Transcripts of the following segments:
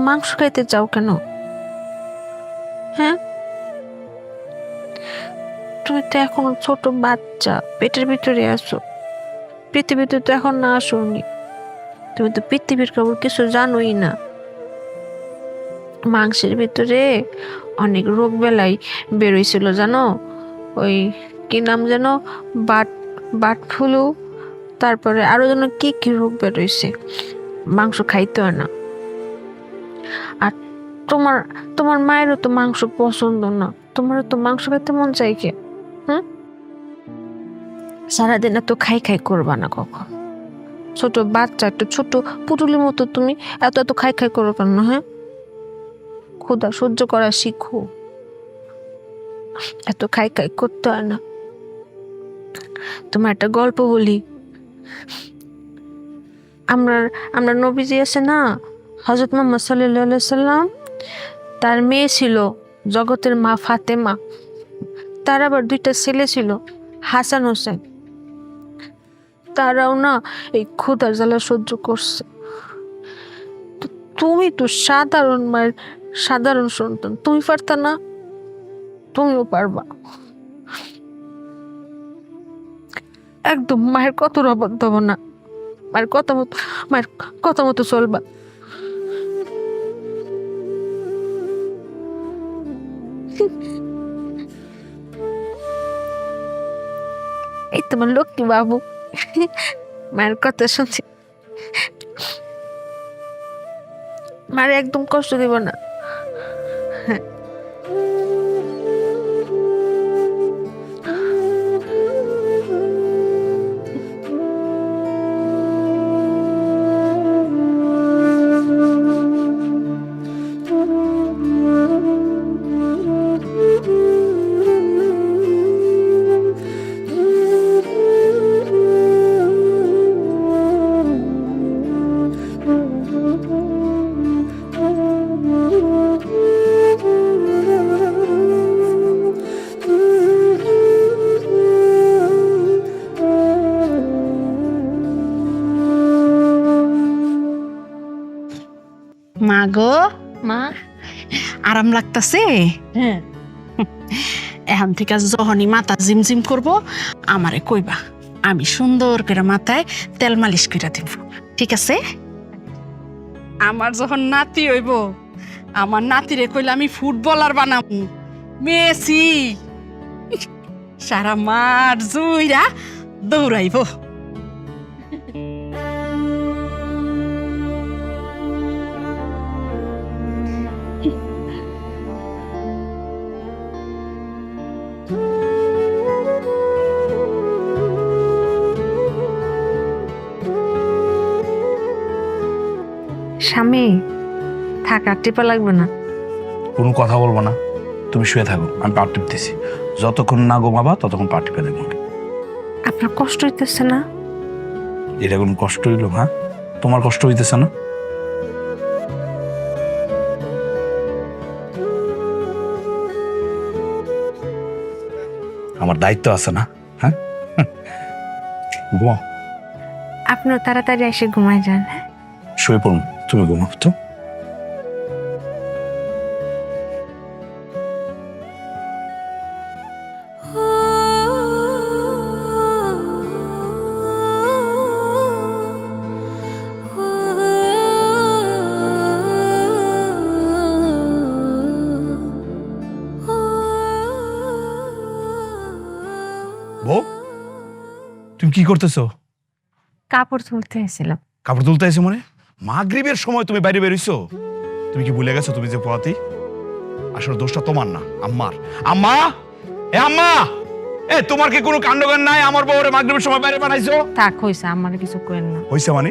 মাংস খাইতে চাও কেন? হ্যাঁ, তুমি তো এখনো ছোট বাচ্চা, পেটের ভিতরে আছো, পৃথিবীতে তো এখন না আসোনি, তুমি তো পৃথিবীর খবর কিছু জানোই না। মাংসের ভিতরে অনেক রোগ বেলাই বেরোইছিল জানো, ওই কি নাম যেন, বাট বাট ফ্লু, তারপরে আরো যেন কি কি রোগ বেরোইছে, মাংস খাইতে হয় না। আর তোমার তোমার মায়েরও তো মাংস পছন্দ না, তোমারও তো মাংস খেতে মন চাই কে? হুম, সারাদিন এত খাই খাই করবা না কখন, ছোট বাচ্চা, একটা ছোট পুতুলের মতো তুমি এত এত খাই খাই করো কেন? হ্যাঁ, ক্ষুধা সহ্য করা শিখো, এত খাই খাই করতে হয় না। তোমার একটা গল্প বলি। আমরা আমরা নবীজি আছে না, হযরত মুহাম্মদ সাল্লাল্লাহু আলাইহি সাল্লাম, তার মেয়ে ছিল জগতের মা ফাতেমা, তার আবার দুইটা ছেলে ছিল, হাসান হোসেন। তারাও না এই ক্ষুধার জ্বালা সহ্য করছে। তো তুমি তো সাধারণ মায়ের সাধারণ সন্তান, তুমি পারতা না? তুমিও পারবা। একদম মায়ের কত অবাধ্য হব না, মায়ের কথা মতো চলবা। এই তোমার লক্ষ্মী বাবু, মায়ের কথা শুনছি, মায়ের একদম কষ্ট দিব না। হ্যাঁ, মা গো, মা। আরাম লাগতাছে? হ্যাঁ, এখন থেকে যখনই মাথা জিমজিম করব আমারে কইবা, আমি সুন্দর করে মাথায় তেল মালিশ করে দিব, ঠিক আছে? আমার যখন নাতি হইব, আমার নাতিরে কইলে আমি ফুটবলার বানাবো, মেসি, সারা মাঠ জুইরা দৌড়াইব। স্বামী থাক, আর টিপা লাগবে না। কোনো কথা বলবো না, তুমি শুয়ে থাকো, আমি পা টিপতেছি। যতক্ষণ না ঘুমাবা ততক্ষণ পা টিপে দেখবো। আপনার কষ্ট হইতেছে না? এটা কোনো কষ্ট হইলো? হ্যাঁ, তোমার কষ্ট হইতেছে না? আমার দায়িত্ব আছে না? হ্যাঁ, ঘুমাও। আপনার তাড়াতাড়ি এসে ঘুমায় যান। শুয়ে পড়ুন, তুমি ঘুমাও তো। বউ, তুমি কি করতেছো? কাপড় তুলতে এসেছিলাম। কাপড় তুলতে এসে মনে মাগরিবের সময় তুমি বাইরে বেরিয়েছো? তুমি কি ভুলে গেছো তুমি যে পোয়াতি? আসলে দোষটা তোমার না, আম্মার। আম্মা, এ আম্মা, এ তোমার কি কোনো কাণ্ডজ্ঞান নাই? আমার বউরে মাগরিবের সময় বাইরে বানাইছো। থাক, হইছে, আমার কিছু করেন না। হইছে মানে?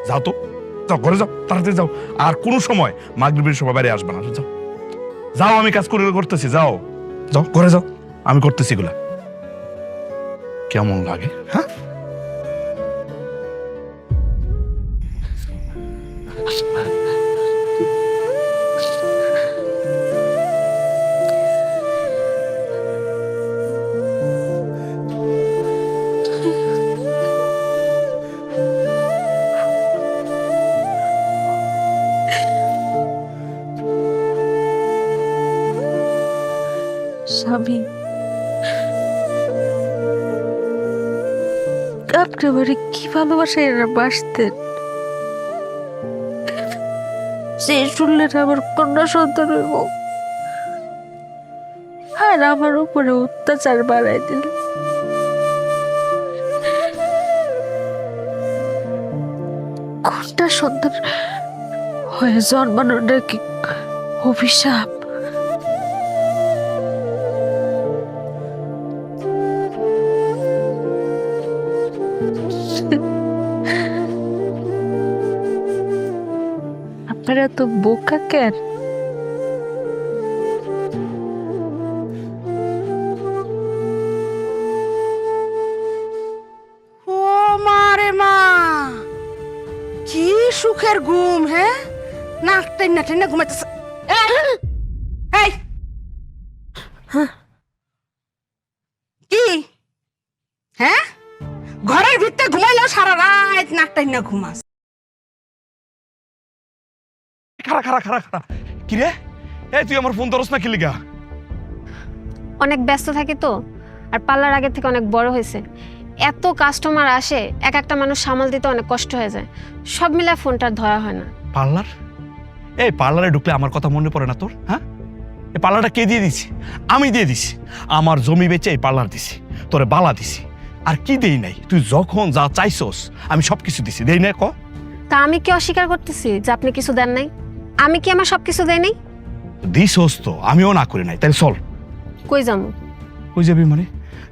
যাও তো, যাও ঘরে যাও, তাড়াতাড়ি যাও। আর কোনো সময় মাগরিবের সময় বাইরে আসবে না, যাও যাও, আমি কাজ করে করতেছি, যাও যাও ঘরে যাও, আমি করতেছি এগুলা। কেমন লাগে হ্যাঁ? স্বামী আপনি আমারে কি ভালোবাসায় এরা বাসতেন, যে শুনলেন আমার কন্যা সন্তান হইব আর আমার উপরে অত্যাচার বাড়াই দিল। কন্যা সন্তান হয়ে জন্মানোটা কি অভিশাপ? আপনারা তো বোকা কেন? ও মা রে মা, কি সুখের ঘুম! হ্যাঁ, নাক টেনে টেনে ঘুমাইতেছে। এই কি হ্যাঁ, ঘরের ভিতরে ঘুমাইলেও সারা রাত নাক টেনে ঘুমাস। খারা খারা খারা খারা কি রে? এই তুই আমার ফোন ধরস না কি লিগা? অনেক ব্যস্ত থাকি তো, আর পার্লার আগের থেকে অনেক বড় হয়েছে, এত কাস্টমার আসে, এক একটা মানুষ সামাল দিতে অনেক কষ্ট হয়ে যায়, সব মিলে ফোনটা ধরা হয় না। পার্লার? এই পার্লারে ঢুকলে আমার কথা মনে পড়ে না তোর? হ্যাঁ, এই পার্লারটা কে দিয়ে দিছি? আমি দিয়ে দিছি। আমার জমি বেচে এই পার্লার দিছি, তোরে বালা দিছি। আর কি দেই নাই? তুই যখন যা চাইছস আমি সবকিছু দিছি, দেই না? ক তা আমি কি অস্বীকার করতেছি যে আপনি কিছু দেন নাই? আমি কি আমার সব কিছু দেই নাই? দিছস তো, আমিও না করি নাই। তাহলে চল। কই যাবো? কই যাবি মানে?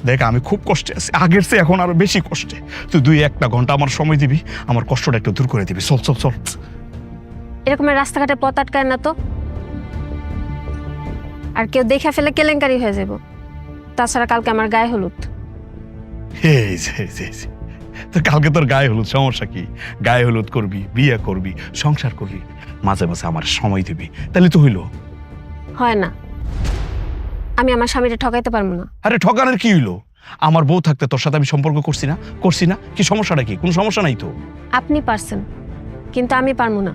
দেখ, আমি খুব কষ্টে আছি, আগের চেয়ে এখন আরো বেশি কষ্টে। তুই 2-1 ঘন্টা আমার সময় দিবি, আমার কষ্টটা একটু দূর করে দিবি। চল চল চল। এরকমের রাস্তাঘাটে পথ আটকায় না তো, আর কেউ দেখে ফেলে কেলেঙ্কারি হয়ে যাব। তাছাড়া কালকে আমার গায়ে হলুদ। এই যে, এই যে, এই যে। তো কালকে তোর গায়ে হলুদ, সমস্যা কি? গায়ে হলুদ করবি, বিয়ে করবি, সংসার করবি, মাঝে মাঝে আমার সময় দিবি, তাহলে তো হইলো। হয় না, আমি আমার স্বামীকে ঠকাইতে পারবো না। আরে ঠকানোর কি হইলো? আমার বউ থাকতে তোর সাথে আমি সম্পর্ক করছি না? করছি না? কি সমস্যাটা কি? কোনো সমস্যা নাই তো। আপনি পারছেন, কিন্তু আমি পারবো না।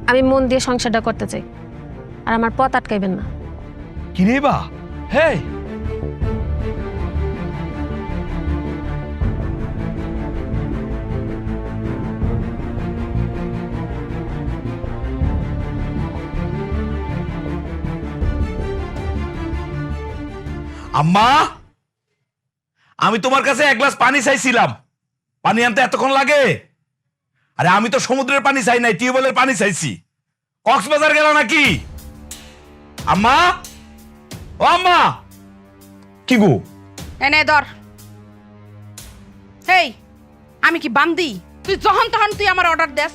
আমি মন দিয়ে সংসারটা করতে চাই, আর আমার পথ আটকাইবেন না। কি রে বা? হ্যাঁ, আম্মা, আমি তোমার কাছে 1 গ্লাস পানি চাইছিলাম। পানি আনতে এতক্ষণ লাগে? আরে আমি তো সমুদ্রের পানি চাই নাই, টিউবওয়েলের পানি চাইছি। কক্সবাজার গেল নাকি? আম্মা, ও আম্মা। কি গো? এনে ধর। এই, আমি কি বান্দি? তুই যখন তখন তুই আমার অর্ডার দেস।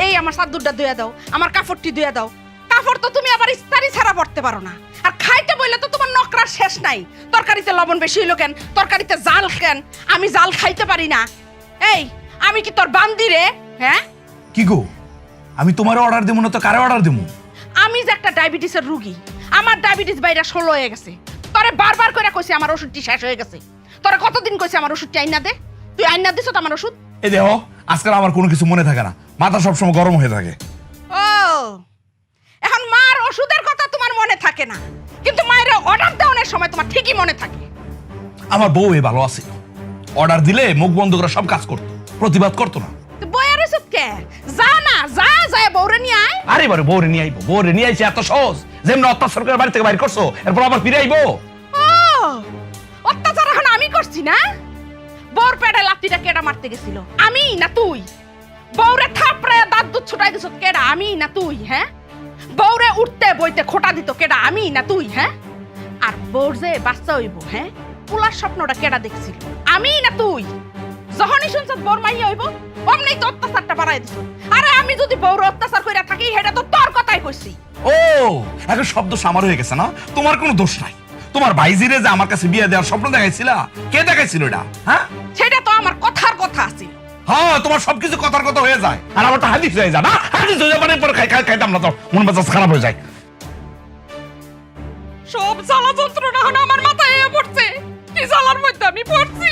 এই আমার সাদুরটা ধুয়ে দাও, আমার কাপড়টি ধুয়ে দাও। কাপড় তো তুমি আবার ইস্তারি ছাড়া পড়তে পারো না। আর খাইতে বললে তো তোমার নকরা শেষ নাই। তরকারিতে লবণ বেশি হইলো কেন? তরকারিতে জাল কেন? আমি জাল খাইতে পারি না। এই, আমি কি তোর বান্দি রে? হ্যাঁ, কি গো? আমি তোমার অর্ডার দেবো না তো কারে অর্ডার দেবো? আমি যে একটা ডায়াবেটিসের রোগী, আমার ডায়াবেটিস বাইরে 16 হয়ে গেছে। তোরে বারবার করে কইছি আমার ওষুধটি শেষ হয়ে গেছে। তোরে কতদিন কইছি আমার ওষুধটি আইনা দে? তুই আইনা দিছ তো আমার ওষুধ? এই দেখো, আজকাল আমার কোনো কিছু মনে থাকে না, মাথা সবসময় গরম হয়ে থাকে। ও, এখন মার ওষুধের কথা তোমার মনে থাকে না, কিন্তু মায়ের অর্ডার দেওয়ার সময় তোমার ঠিকই মনে থাকে। আমার বউ ভালো আছে, অর্ডার দিলে মুখ বন্ধ করে সব কাজ করতো, প্রতিবাদ করতো না। বইয়ের ওষুধ কে? যা না, যা যায় বউরে নিয়ে আয়। আরে বারে বউরে নিয়ে আইবো, বউরে নিয়ে আইছে এত সহজ? যেমন অত্যাচার করে বাড়ি থেকে বাইর করছো, এরপর আবার ফিরে আইবো? ও, অত্যাচার এখন আমি করছি না? বউর পেটে লাত্তিটা কেডা মারতে গেছিল? আমি না তুই? বউরে থাপড়ায় দাঁত দুধ ছুটাই দিছ কেডা? আমি না তুই? হ্যাঁ, বউরে উঠতে বইতে খোটা দিত কেডা? আমি না তুই? হ্যাঁ, আর বউর যে বাচ্চা হইব, হ্যাঁ, পোলার স্বপ্নটা কেডা দেখছিল? আমি না তুই? যখনই শুনছ বউর মাইয়া হইব, অমনি তো অত্যাচারটা বাড়াই দিছ। আরে আমি যদি বউর অত্যাচার কইরা থাকি, সেটা তো তোর কথাই কইছি। ও, এখন শব্দ সামার হয়ে গেছে না? তোমার কোনো দোষ নাই। তোমার ভাইজিরে যে আমার কাছে বিয়ে দেওয়ার স্বপ্ন দেখাইছিলা, কে দেখাইছিল এটা? হ্যাঁ, সেটা তো আমার কথার কথা আছিল। হ্যাঁ, তোমার সবকিছু কথার কথা হয়ে যায়, আর আমারটা হাদিস হয়ে যায় না? হাদিস হয়ে যায় মানে পরে খাইতাম না, তো মন মেজাজ খারাপ হয়ে যায়। সব জ্বালা যন্ত্রণা এখন আমার মাথায় এসে পড়ছে। কি জ্বালার মধ্যে আমি পড়ছি!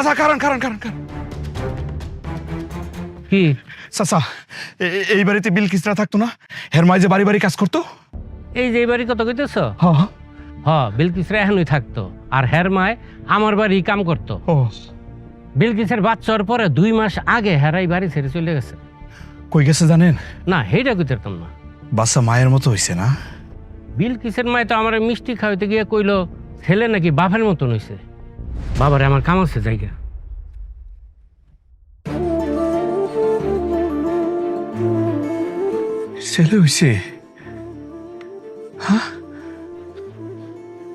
চাচা কারণ কারণ কারণ কারণ কি চাচা এই বাড়িতে বিলকিসরা থাকতো না? হের মাই যে বাড়ি বাড়ি কাজ করতো? এই যে এই বাড়ি কত কইতেছ? হ্যাঁ। হ, বিলকিসরা এখনই থাকতো, আর হের মায় আমার বাড়ি কাম করতো। ও বিলকিসের বাচ্চার পরে 2 মাস আগে হেরাই বাড়ি ছেড়ে চলে গেছে। কই গেছে জানেন? না, সেইটা কইতাম না। বাচ্চা মায়ের মতো হইছে না? বিলকিসের মায় তো আমার মিষ্টি খাওয়াইতে গিয়ে কইলো ছেলে নাকি বাপের মতন হইছে। বাবারে আমার কাম আছে জায়গা। ছেলে হইছে? হ্যাঁ,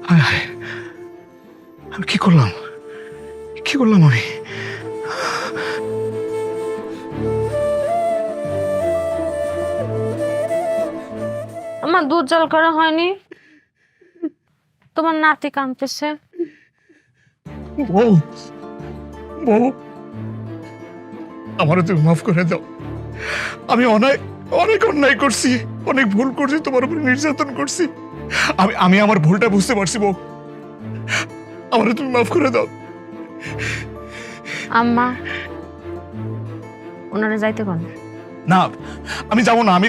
হায় হায়, আমি কি করলাম? কি করলাম আমি? আমার দুধ জল করা হয়নি, তোমার নাতি কাঁদতেছে। বউ, বউ, আমারও তুমি মাফ করে দাও। আমি অনেক অনেক অন্যায় করছি, অনেক ভুল করছি, তোমার উপর নির্যাতন করছি। আমি আমার ভুলটা বুঝতে পারছি বউ, আমারও তুমি মাফ করে দাও। আম্মা, ওনারা যাইতে কোন? না, আমি যাবো না। আমি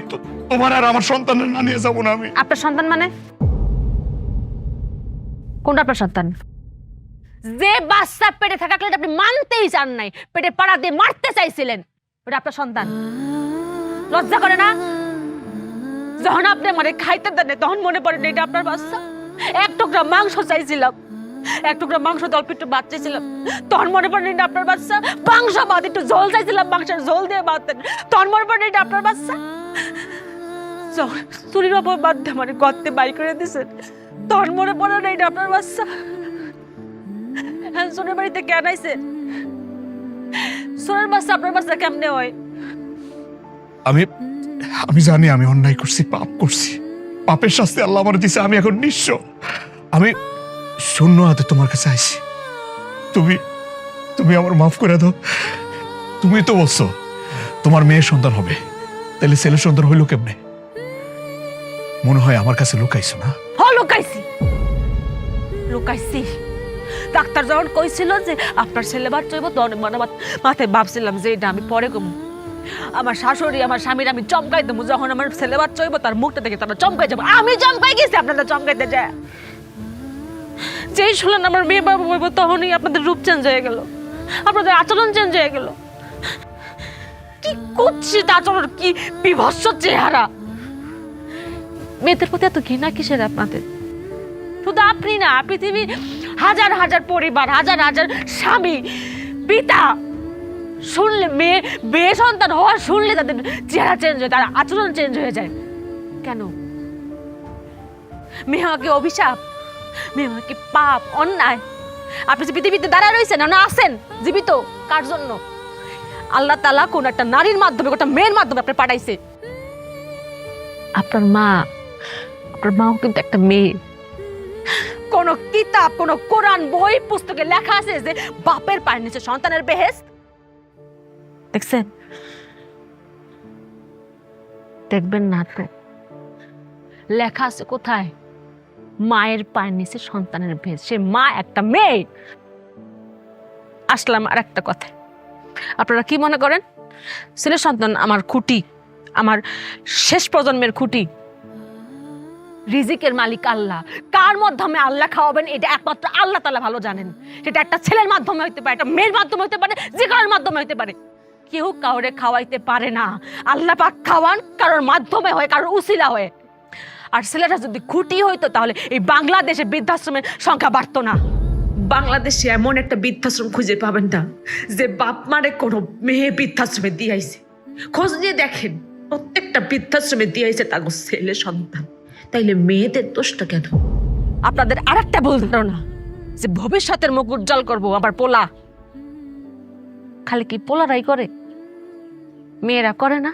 তোমার আর আমার সন্তানের না নিয়ে যাবো না আমি। আপনার সন্তান মানে? কোনটা আপনার সন্তান? যে বাচ্চা পেটে থাকাকে আপনি মানতেই চান নাই, পেটে পাড়া দিয়ে মারতে চাইছিলেন, ওটা আপনার সন্তান। লজ্জা করে না? যখন আপনি আমারে খাইতে দেন তখন মনে পড়ে না এটা আপনার বাচ্চা? এক টুকরা মাংস চাইছিলাম, এক টুকরা মাংস অল্প একটু ভাত চাইছিলাম, তখন মনে পড়ে না এটা আপনার বাচ্চা? মাংস ভাত একটু ঝোল চাইছিলাম, মাংসের ঝোল দিয়ে ভাত দেন, তখন মনে পড়ে না এটা আপনার বাচ্চা? চুরির অপর বাদ দিয়ে মানে গর্তে বাড়ি করে দিয়েছেন, তখন মনে পড়ে না এটা আপনার বাচ্চা? সোনার বাড়িতে কেন আইছে? সোনার বাচ্চা আপনার বাচ্চা কেমনে হয়? আমি জানি আমি অন্যায় করছি, পাপ করছি। পাপের শাস্তি আল্লাহ আমার দিছে। আমি এখন নিঃস্ব। আমি শূন্য হাতে তোমার কাছে আইছি। তুমি আমার মাফ করে দাও। তুমি তো বলছো তোমার মেয়ের সন্তান হবে, তাহলে ছেলে সন্তান হইল কেমনে? মনে হয় আমার কাছে লুকাইছো না? লুকাইছি, লুকাইছি। ডাক্তার যখন কইছিল যে আপনার ছেলে বাচ্চা হইব, তখন মাথায় ভাবছিলাম যে এটা আমি পরে কম। আমার শাশুড়ি আমার স্বামীর আমি চমকাই দেবো, যখন আমার ছেলে বাচ্চা হইব তার মুখটা দেখে তারা চমকাই যাবো। আমি চমকাই গেছি, আপনারা চমকাইতে যায়। যেই শুনলেন আমার মেয়ে বাবু হইব, তখনই আপনাদের রূপ চেঞ্জ হয়ে গেল, আপনাদের আচরণ চেঞ্জ হয়ে গেল। কি করছি আচরণ, কি বিভৎস চেহারা! মেয়েদের প্রতি এত ঘৃণা কিসের আপনাদের? শুধু আপনি না, পৃথিবীর হাজার হাজার পরিবার, হাজার হাজার স্বামী, পিতা শুনলে, মেয়ে সন্তান হওয়ার শুনলে তাদের চেহারা চেঞ্জ হয়, তার আচরণ চেঞ্জ হয়ে যায়। কেন? মেয়ে হওয়া কি অভিশাপ? মেয়ে হওয়া কি পাপ, অন্যায়? আপনি যে পৃথিবীতে দাঁড়ায় রয়েছেন, না আছেন জীবিত, কার জন্য? আল্লাহ তাআলা কোন একটা নারীর মাধ্যমে, একটা মেয়ের মাধ্যমে আপনি পাঠাইছে। আপনার মাও কিন্তু একটা মেয়ে। কোন কিতাব, কোন কোরআন বই পুস্তকে লেখা আছে যে বাপের পায়ের নিচে সন্তানের বেহেশত? দেখছেন? দেখবেন না তো? লেখা আছে কোথায়? মায়ের পায়ের নিচে সন্তানের বেহেশত। সে মা একটা মেয়ে। আসলাম আর একটা কথা, আপনারা কি মনে করেন ছেলে সন্তান আমার খুঁটি, আমার শেষ প্রজন্মের খুঁটি? রিজিকের মালিক আল্লাহ। কার মাধ্যমে আল্লাহ খাওয়াবেন এটা একমাত্র আল্লাহ তাআলা ভালো জানেন। সেটা একটা ছেলের মাধ্যমে হইতে পারে, একটা মেয়ের মাধ্যমে হইতে পারে, যে কারোর মাধ্যমে হইতে পারে। কেউ কাউরে খাওয়াইতে পারে না। আল্লাহ পাক খাওয়ান কারোর মাধ্যমে হয়, কারোর উসিলা হয়। আর ছেলেটা যদি খুঁটি হইতো তাহলে এই বাংলাদেশে বৃদ্ধাশ্রমের সংখ্যা বাড়তো না। বাংলাদেশে এমন একটা বৃদ্ধাশ্রম খুঁজে পাবেন না যে বাপ মারে কোনো মেয়ে বৃদ্ধাশ্রমে দিয়ে আইছে। খোঁজ নিয়ে দেখেন, প্রত্যেকটা বৃদ্ধাশ্রমে দিয়ে আইছে তার ছেলে সন্তান। তাইলে মেয়েদের দোষটা কেন? আপনাদের আরেকটা ভুল ধারণা যে ভবিষ্যতের মুখ উজ্জ্বল করবো আবার পোলা। খালি কি পোলারাই করে? মেয়েরা করে না?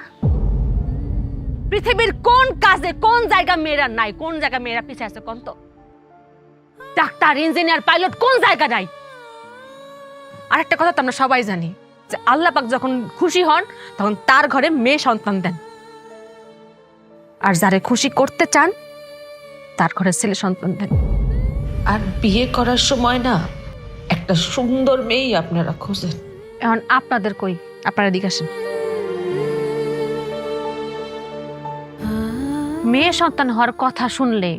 পৃথিবীর কোন কাজে, কোন জায়গা মেয়েরা নাই? কোন জায়গা মেয়েরা পিছিয়ে আছে কোন তো? ডাক্তার, ইঞ্জিনিয়ার, পাইলট কোন জায়গা নাই? আর একটা কথা তো আমরা সবাই জানি যে আল্লাহ পাক যখন খুশি হন তখন তার ঘরে মেয়ে সন্তান দেন, আর যারে খুশি করতে চান তার ঘরে ছেলে সন্তান দেন। আর বিয়ে করার সময় না একটা একটা সুন্দর মেয়েই আপনারা খোঁজেন। এখন আপনাদের কই? আপনারা এদিকে আসেন। মেয়ে সন্তান হওয়ার কথা শুনলে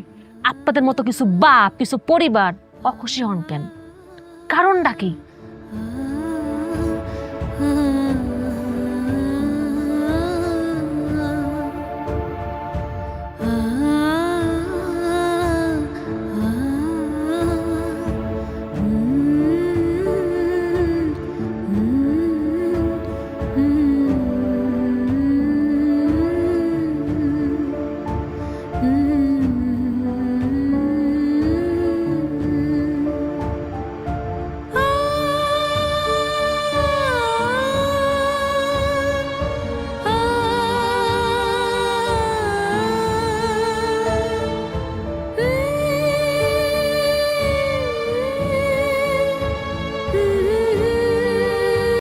আপনাদের মতো কিছু বাপ, কিছু পরিবার অখুশি হন কেন? কারণটা কি?